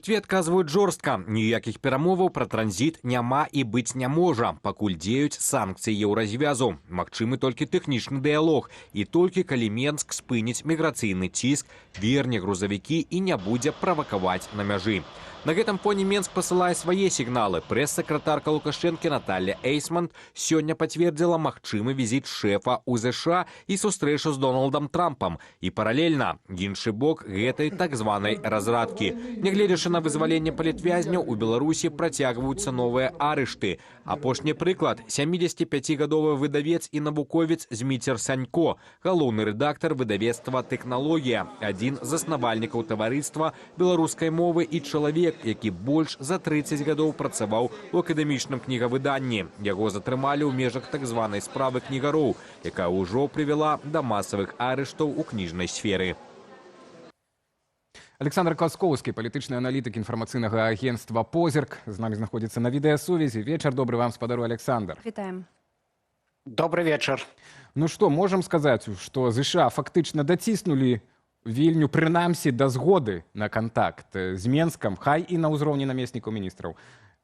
Літве адказваюць жорстка. Ніякіх перамоваў пра транзіт няма і быць не можа, пакуль дзеюць санкцыі еўразвязу. Магчымы толькі тэхнічны дыялог. І толькі калі Менск спыніць міграцыйны ціск, верне грузавікі і не будзе правакаваць на мяжы. На гэтым фоне Менск пасылае свае сігналы. Прэс-сакратарка Лукашэнкі Наталля Эйсмонт сёння пацвердзіла магчымы візіт шэфа ў ЗША і сустрэчу з Дональдам Трампам. І паралельна іншы бок гэтай так званай разрадкі. Нягледзячы на вызваленне палітвязняў, у Беларусі працягваюцца новыя арышты. Апошні прыклад – 75-гадовы выдавец і навуковец Зміцер Санько, галоўны рэдактар выдавецтва «Тэхналогія», адзін з заснавальнікаў таварыства беларускай мовы і чалавек, які больш за 30 гадоў працаваў у акадэмічным кнігавыданні. Яго затрымалі ў межах так званай справы кнігароў, якая ўжо прывяла да масавых арыштаў у кніжнай сферы. Александр Класкоўскі, палітычны аналітык інфармацыйнага агенцтва «Позірк», з намі знаходзіцца на відэасувязі. Вечар добры вам, спадару Александр. Вітаем. Добрый вечер. Ну што, можам сказаць, што ЗША фактычна даціснулі Вільню прынамсі да згоды на кантакт з Менскам, хай і на ўзроўні намеснікаў міністраў,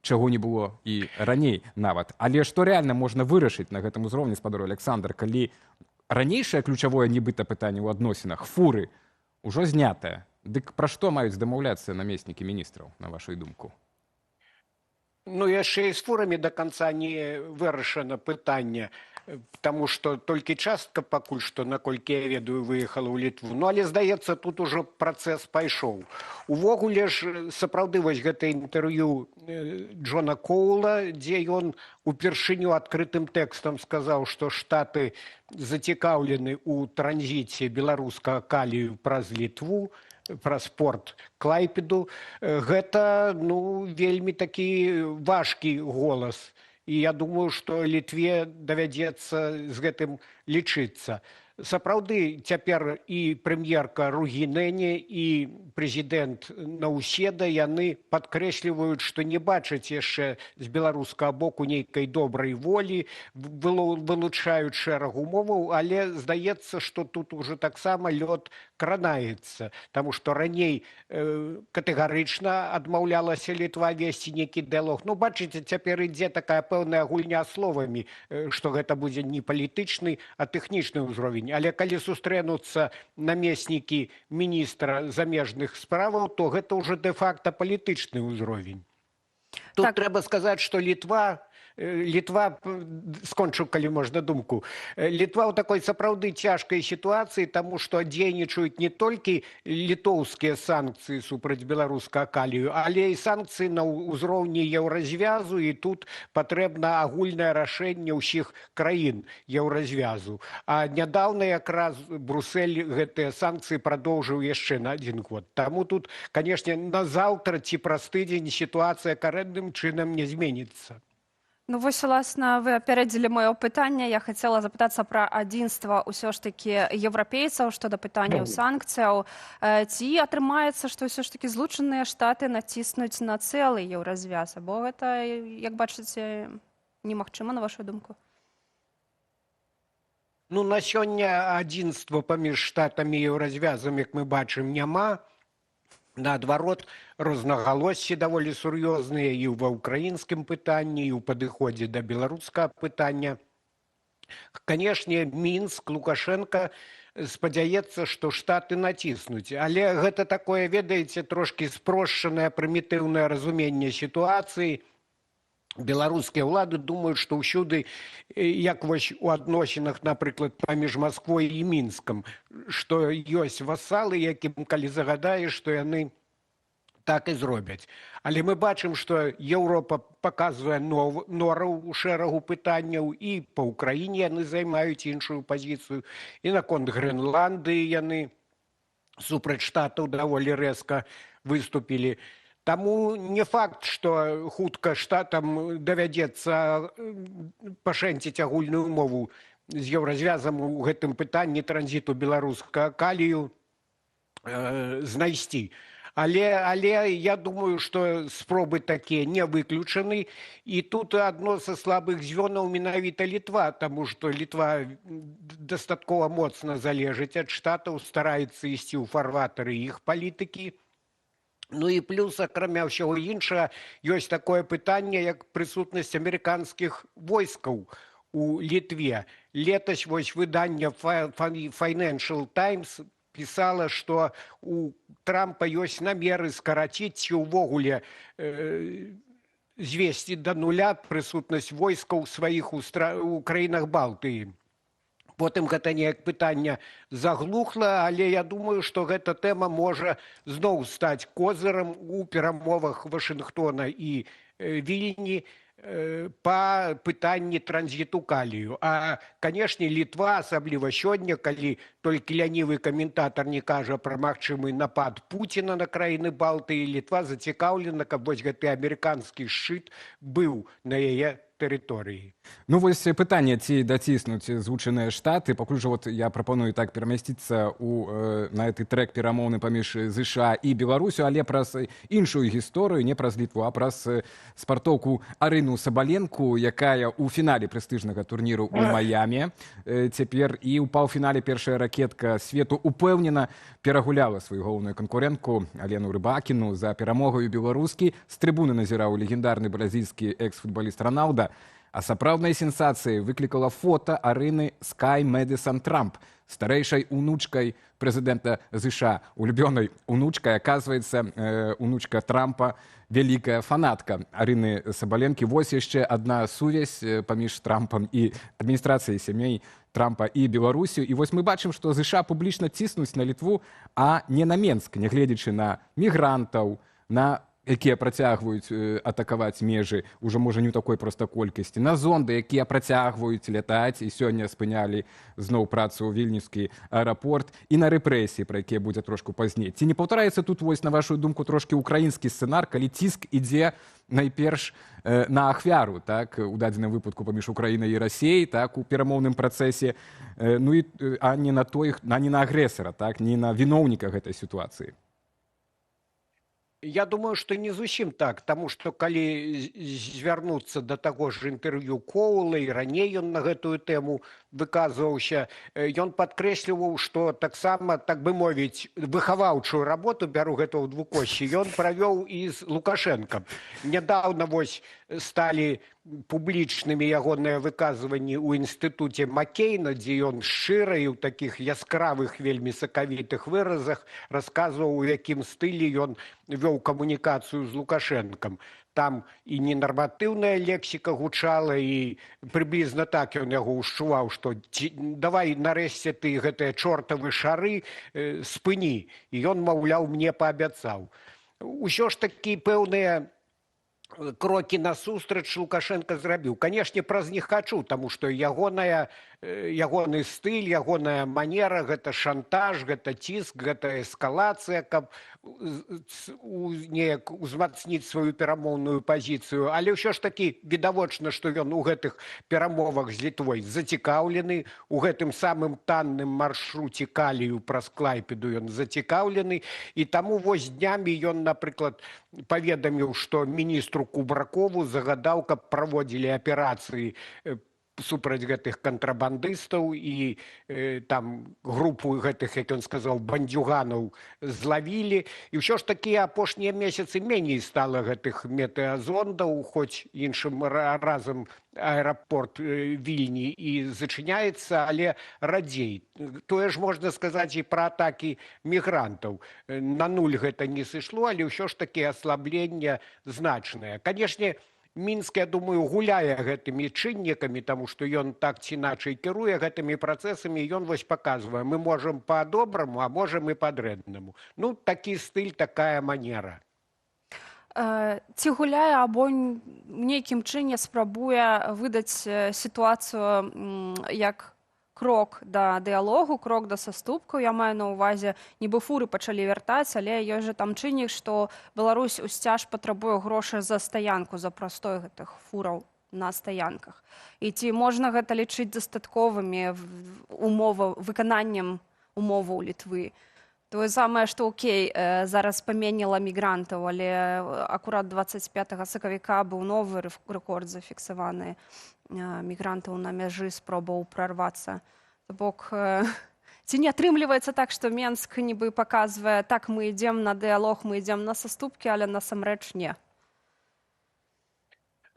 чаго не было і раней нават. Але што рэальна можна вырашыць на гэтым узроўні, спадару Александр, калі ранейшае ключавое нібыта пытанне ў адносінах фуры ўжо знятае? Дык пра што маюць дамаўляцца намеснікі міністраў, на вашу думку? Ну, яшчэ і з фурамі до конца не вырашана пытанне, потому что толькі частка пакуль што, наколькі я ведаю, выехала ў Літву. Ну, але, здаецца, тут ужо працэс пайшоў. Увогуле ж, сапраўды, вось гэта інтэрв'ю Джона Коула, дзе ён упершыню адкрытым тэкстам сказаў, што Штаты зацікаўлены ў транзіце беларускага калію праз Літву, праз порт Клайпеду. Гэта, ну, вельмі такі важкі голас. І я думаю, што Літве давядзецца з гэтым лічыцца. Сапраўды, цяпер і прэм'ерка Ругінэне, і прэзідэнт Наўседа, яны падкрэсліваюць, што не бачаць яшчэ з беларускага боку нейкай добрай волі, вылучаюць шэраг умоваў, але здаецца, што тут ужо таксама лёд кранаецца, таму што раней катэгарычна адмаўлялася Літва весці нейкі дыялог. Ну, бачыце, цяпер ідзе такая пэўная гульня словамі, што гэта будзе не палітычны, а тэхнічны ўзровень. Але калі сустрэнуцца намеснікі міністра замежных справаў, то гэта ўжо дэ-факта палітычны ўзровень. Тут трэба сказаць, што Літва, скончу, калі можна думку, Літва ў такой сапраўды цяжкай сітуацыі, таму што дзейнічаюць не толькі літоўскія санкцыі супраць беларускага калію, але і санкцыі на ўзроўні еўразвязу, і тут патрэбна агульнае рашэнне ўсіх краін еўразвязу. А нядаўна якраз Брусэль гэтыя санкцыі прадоўжыў яшчэ на 1 год. Таму тут, канешне, на заўтра ці праз тыдзень сітуацыя карэнным чынам не зменіцца. Ну, вось, уласна, вы апярэдзілі маё пытанне. Я хацела запытацца пра адзінства ўсё ж такі еўрапейцаў штодо пытанняў санкцыяў. Ці атрымаецца, што ўсё ж такі Злучаныя Штаты націснуць на цэлы еўразвяз? Або гэта, як бачыце, немагчыма, на вашу думку? Ну, на сёння адзінства паміж штатамі і еўразвязам, як мы бачым, няма. Наадварот, рознагалоссі даволі сур'ёзныя і ва ўкраінскім пытанні, і ў падыходзе да беларускага пытання. Канешне, Мінск, Лукашенка спадзяецца, што Штаты націснуць. Але гэта такое, ведаеце, трошкі спрошчанае прымітыўнае разуменне сітуацыі. Беларускія ўлады думаюць, што ўсюды, як вось у адносінах, напрыклад, паміж Масквой і Мінскам, што ёсць васалы, якім, калі загадаеш, што яны так і зробяць. Але мы бачым, што Еўропа паказвае нораў у шэрагу пытанняў, і па ўкраіне яны займаюць іншую пазіцыю, і наконт Грэнландыі яны супраць штатаў даволі рэзка выступілі. Таму не факт, што хутка штатам давядзецца пашэнціць агульную умову з еўразвязам у гэтым пытанні транзіту беларускага калію знайсці. Але я думаю, што спробы такія не выключаны. І тут адно са слабых звёнаў менавіта Літва, таму што Літва дастаткова моцна залежыць ад штатаў, стараецца ісці ў фарватары іх палітыкі. Ну і плюс, акрамя ўсяго іншага, ёсць такое пытанне, як прысутнасць амерыканскіх войскаў у Літве. Летась вось выданне Financial Times пісала, што у Трампа ёсць намеры скараціць ці ўвогуле звесці да нуля прысутнасць войскаў сваіх у краінах Балтыі. Потым гэта неяк пытанне заглухла, але я думаю, што гэта тэма можа зноў стаць козырам у перамовах Вашынгтона і Вільні па пытанні транзіту калію. А, канешне, Літва, асабліва сёння, калі толькі лянівы каментатар не кажа пра магчымы напад Пуціна на краіны Балтыі, Літва зацікаўлена, каб вось гэты амерыканскі шчыт быў на яе тэрыторыі. Ну вось пытанне, ці даціснуць Злучаныя Штаты. Пакуль жа вот я прапаную так перамясціцца на гэты трэк перамоўны паміж ЗША і Беларусю, але праз іншую гісторыю, не праз Літву, а праз спартоўку Арыну Сабаленку, якая ў фінале прэстыжнага турніру ў Маямі цяпер і ў паўфінале першая ракетка свету упэўнена перагуляла сваю галоўную канкурэнтку Алену Рыбакіну за перамогаю беларускі. З трыбуны назіраў легендарны бразільскі экс-футбаліст Роналда. А сапраўднай сенсацыяй выклікала фота Арыны Скай Мэдысан Трамп, старэйшай унучкай прэзідэнта ЗША, улюбёнай унучкай. Аказваецца, унучка Трампа вялікая фанатка Арыны Сабаленкі. Вось яшчэ адна сувязь паміж Трампам і адміністрацыяй сямей Трампа і Беларусю. І вось мы бачым, што ЗША публічна ціснуць на Літву, а не на Менск, нягледзячы на мігрантаў, на якія працягваюць атакаваць межы, ужо можа не ў такой проста колькасці, на зонды, якія працягваюць лятаць і сёння спынялі зноў працу ў вільнюскі аэрапорт, і на рэпрэсіі, пра якія будзе трошку пазней. Ці не паўтараецца тут, вось, на вашу думку, трошкі ўкраінскі сцэнар, калі ціск ідзе найперш на ахвяру, так, у дадзеным выпадку паміж Украінай і Расіяй, так, у перамоўным працэсе, ну і а не на агрэсара, так, не на віноўніка гэтай сітуацыі? Я думаю, што не зусім так, таму што калі звярнуцца да таго ж інтэрв'ю Коула, і раней ён на гэтую тэму выказваўся, ён падкрэсліваў, што таксама, так бы мовіць, выхаваўчую работу, бяру гэта ў двукосці, ён правёў і з Лукашэнкам. Нядаўна вось сталі публічнымі ягоныя выказванні ў інстытуце Маккейна, дзе ён шчыра і ў такіх яскравых, вельмі сакавітых выразах расказваў, у якім стылі ён вёў камунікацыю з Лукашэнкам. Там і ненарматыўная лексіка гучала, і прыблізна так ён яго ўшчуваў, што давай нарэшце ты гэтыя чортавы шары спыні. І ён, маўляў, мне паабяцаў. Усё ж такі пэўныя крокі насустрач Лукашенко зрабіў. Канешне, праз них хачу, таму што ягоны стыль, ягоная манера, гэта шантаж, гэта ціск, гэта эскалацыя, каб неяк узмацніць сваю перамоўную пазіцыю. Але ўсё ж такі відавочна, што ён у гэтых перамовах з Літвой зацікаўлены, у гэтым самым танным маршруце калію праз Клайпеду ён зацікаўлены, і таму вось днямі ён, напрыклад, паведаміў, што міністру Кубракову загадаў, каб праводзілі аперацыі супраць гэтых кантрабандыстаў, і там групу гэтых, як ён сказаў, бандзюганаў злавілі. І ўсё ж такі апошнія месяцы меней стала гэтых метэазондаў, хоць іншым разам аэрапорт Вільні і зачыняецца, але радзей. Тое ж можна сказаць і пра атакі мігрантаў. На нуль гэта не сышло, але ўсё ж такі аслаблення значнае. Канешне, Мінск, я думаю, гуляе гэтымі чыннікамі, таму што ён так ці іначай кіруе гэтымі працэсамі, і ён вось паказвае, мы можам па-добраму, а можам і па-дрэннаму. Ну, такі стыль, такая манера. Ці гуляе або нейкім чыне спрабуе выдаць сітуацыю як крок да дыялогу, крок да саступкаў. Я маю на ўвазе, нібы фуры пачалі вяртаць, але ёсць жа там чыннік, што Беларусь усцяж патрабуе грошы за стаянку, за прастой гэтых фураў на стаянках. І ці можна гэта лічыць дастатковымі выкананнем умоваў Літвы? Тое самае, што окей, зараз паменяла мігрантаў, але акурат 25 сакавіка быў новы рэкорд зафіксаваны мігрантаў на мяжы, спробаў прарвацца. То бок, Ці не атрымліваецца так, што Менск нібы паказвае, так, мы ідзем на дыялог, мы ідзем на саступкі, але насамрэч не?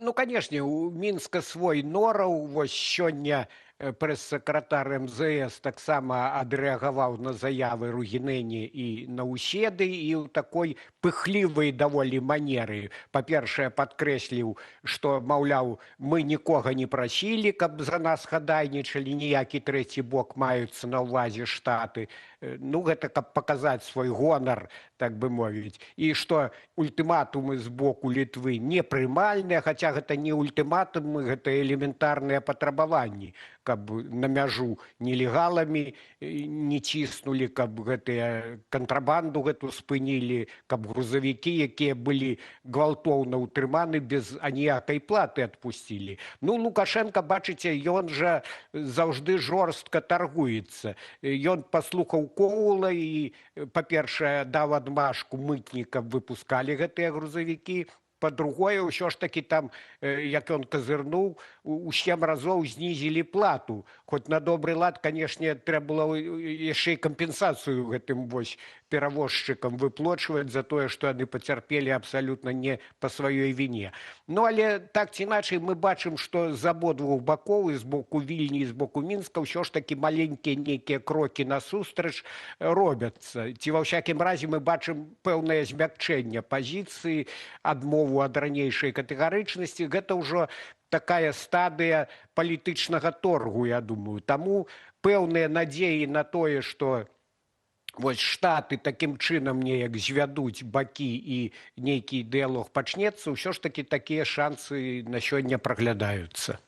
Ну, канешне, у Мінска свой нораў. Вось сёння прэс-сакратар МЗС таксама адрэагаваў на заявы Ругінэні і Наўседы і ў такой пыхлівай даволі манеры. Па-першае, падкрэсліў, што, маўляў, мы нікога не прасілі, каб за нас хадайнічалі, ніякі трэці бок, маюцца на ўвазе Штаты. Ну, гэта каб паказаць свой гонар, так бы мовіць. І што ультыматумы з боку Літвы непрымальныя, хаця гэта не ультыматумы, гэта элементарныя патрабаванні, каб на мяжу нелегаламі не ціснулі, каб гэтыя кантрабанду гэту спынілі, каб грузавікі, якія былі гвалтоўна ўтрыманы, без аніякай платы адпусцілі. Ну, Лукашенко, бачыце, ён жа заўжды жорстка таргуецца. Ён паслухаў Коула і, па-першае, даў адмашку мытнікам, выпускалі гэтыя грузавікі. Па-другое, ўсё ж таки там, як ён казырнуў, у 7 разоў знізілі плату. Хоць на добры лад, канешне, трэба было яшчэ і кампенсацыю гэтым вось перавозчыкам выплочваць за тое, што яны пацярпелі абсалютна не па сваёй віне. Ну, але так ці іначай мы бачым, што з абодвух бакоў, і з боку Вільні, і з боку Мінска, ўсё ж таки маленькія нейкія крокі насустрач робяцца. Ці ва ўсякім разе мы бачым пэўнае змякчэнне пазіцыі, адмову ад ранейшай катэгарычнасці. Гэта ўжо такая стадыя палітычнага торгу, я думаю. Таму пэўныя надзеі на тое, што вось Штаты такім чынам неяк звядуць бакі і нейкі дыялог пачнецца, ўсё ж такі такія шансы на сёння праглядаюцца.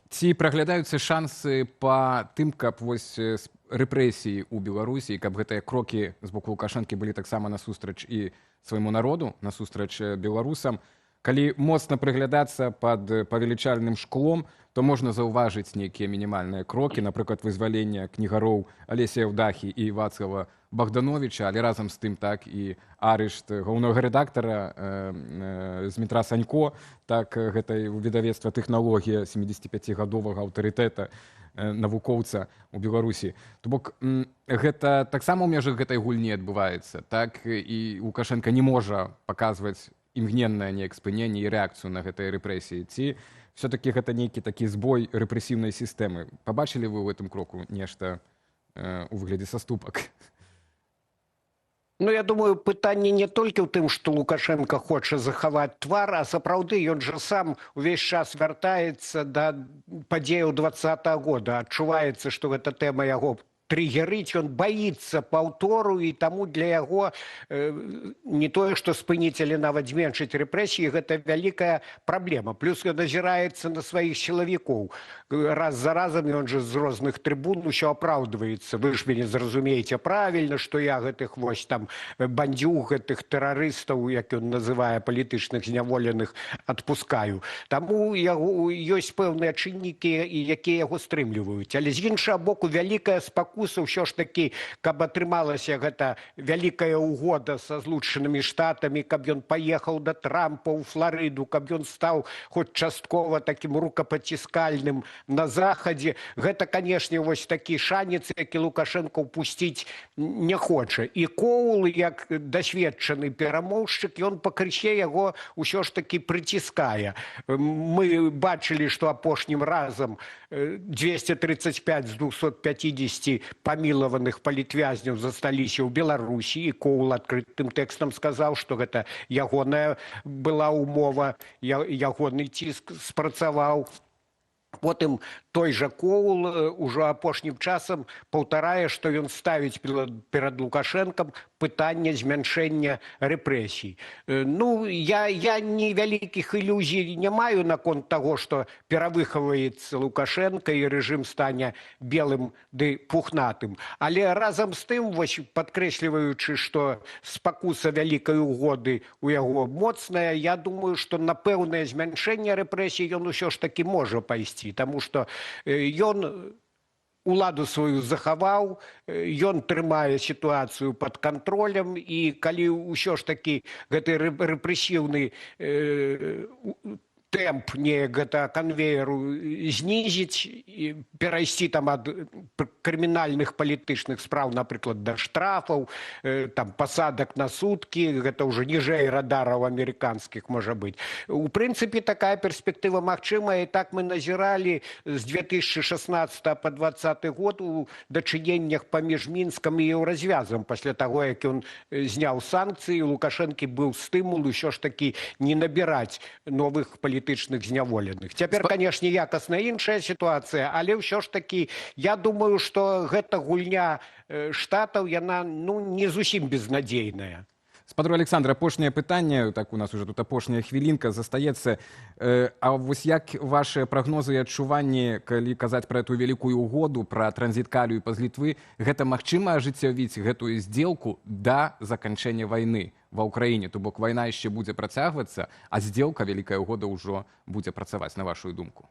Ці праглядаюцца шансы па тым, каб вось рэпрэсіі ў Беларусі, каб гэтыя крокі з боку Лукашэнкі былі таксама насустрач і свайму народу, насустрач беларусам. Калі моцна прыглядацца пад павелічальным шклом, то можна заўважыць нейкія мінімальныя крокі, напрыклад, вызвалення кнігароў Алесія Аўдахі і Вацлава Богдановича, але разам з тым так і арышт галоўнага рэдактара Змітра Санько, так гэтай выдавецтва «Тэхналогія», 75-гадовага аўтарытэта, навукоўца ў Беларусі. То бок, гэта таксама ў межах гэтай гульні адбываецца, так і Лукашенко не можа паказваць імгненнае неяк спыненне і рэакцыю на гэтыя рэпрэсіі. Ці все-таки гэта нейкі такі збой рэпрэсіўнай сістэмы? Пабачылі вы ў гэтым кроку нешта у выглядзе саступак? Ну, я думаю, пытанне не толькі ў тым, што Лукашенко хоча захаваць твар, а сапраўды ён жа сам увесь час вяртаецца да падзеяў 20-го года. Адчуваецца, што гэта тэма яго триггерыць, ён баіцца паўтору, і таму для яго не тое, што спыніць, але нават зменшыць рэпрэсіі, гэта вялікая праблема. Плюс ён назіраецца на сваіх сілавікоў. Раз за разам ён жа з розных трыбун усё апраўдваецца. Вы ж мяне зразумееце правільна, што я гэтых вось там бандзюг, гэтых тэрарыстаў, як ён называе палітычных зняволеных, адпускаю. Таму ёсць пэўныя чыннікі, якія яго стрымліваюць. Але з іншага боку, вялікая спакуса ўсё ж такі, каб атрымалася гэта вялікая ўгода са Злучанымі Штатамі, каб ён паехаў да Трампа ў Фларыду, каб ён стаў хоць часткова такім рукапаціскальным на Захадзе. Гэта, канешне, вось такі шанец, які Лукашенко ўпусціць не хоча. І Коул, як дасведчаны перамоўшчык, ён пакрысе яго ўсё ж такі прыціскае. Мы бачылі, што апошнім разам 235 з 250 памілаваных палітвязняў засталіся ў Беларусі, і Коул адкрытым тэкстам сказаў, што гэта ягоная была ўмова, ягоны ціск спрацаваў. Потым той жа Коул ужо апошнім часам паўтарае, што ён ставіць перад Лукашэнкам пытанне змяншэння рэпрэсій. Ну, я невялікіх ілюзій не маю наконт таго, што перавыхаваецца Лукашенко і рэжым стане белым ды пухнатым. Але разам з тым, вось падкрэсліваючы, што спакуса вялікай угоды ў яго моцная, я думаю, што на пэўнае змяншэнне рэпрэсій ён усё ж такі можа пайсці, таму што ён уладу сваю захаваў, ён трымае сітуацыю пад кантролем, і калі ўсё ж такі гэты рэпрэсіўны темп неяк гэта канвееру знізіць і перайсці там ад крымінальных палітычных спраў, напрыклад, да штрафаў, там пасадак на суткі, гэта ўжо ніжэй радараў амерыканскіх можа быць. У прынцыпе, такая перспектыва магчымая, і так мы назіралі з 2016 па 2020 год у дачыненнях паміж Мінскам і еўразвязам пасля таго, як ён зняў санкцыі, у Лукашэнкі быў стымул усё ж такі не набіраць новых палітычных зняволеных. Цяпер, канешне, якасна іншая сітуацыя, але ўсё ж такі я думаю, што гэта гульня штатаў, яна не зусім безнадзейная. Спадару Александр, апошняе пытанне, так у нас уже тут апошняя хвілінка застаецца. А вось як ваши прагнозы і адчуванні, калі казаць пра эту вялікую угоду, пра транзіт калію па-з Літвы, гэта магчыма ажыццявіць гэтую здзелку да заканчэння вайны ва ўкраіне? То бок вайна яшчэ будзе працягвацца, а здзелка, вялікая угода ўжо будзе працаваць, на вашу думку?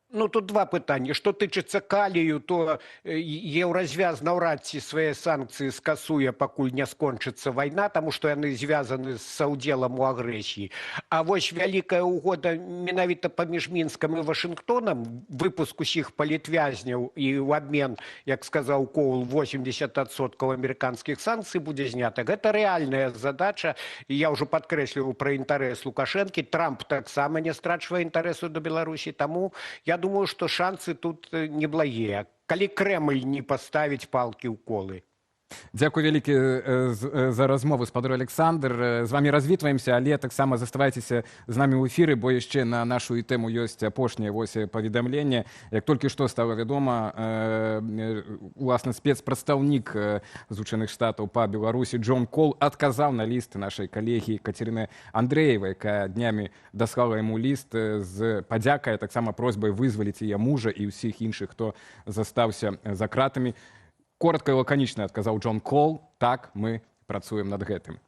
Тут два пытання. Што тычыцца калію, то еўразвяз наўрад ці свае санкцыі скасуе, пакуль не скончыцца вайна, таму што яны звязаны з саўдзелам у агрэсіі. А вось вялікая угода менавіта паміж Мінскам і Вашынгтонам, выпуск усіх палітвязняў і ў абмен, як сказаў Коул, 80% амерыканскіх санкцый будзе знята. Гэта рэальная задача. І я ўжо падкрэсліваў пра інтарэс Лукашэнкі. Трамп таксама не страчвае інтарэсу да Беларусі. Таму я думаю, што шансы тут неблагія, калі Крэмль не паставіць палкі ў колы. Дзякуй вялікі за размову, спадар Александр. З вами развітваемся, але таксама заставайцеся з намі ў эфіры, бо яшчэ на нашу тэму ёсць апошняе паведамленне. Як толькі што стала вядома, уласна спецпрадстаўнік Злучаных Штатаў па Беларусі Джон Кол адказаў на ліст нашай калегі Кацярыны Андрэевай, якая днямі даслала яму ліст з падзякай, таксама просьбай вызваліць яе мужа і ўсіх іншых, хто застаўся за кратамі. Коротко і лаканічна адказаў Джон Кол: так, мы працуем над гэтым.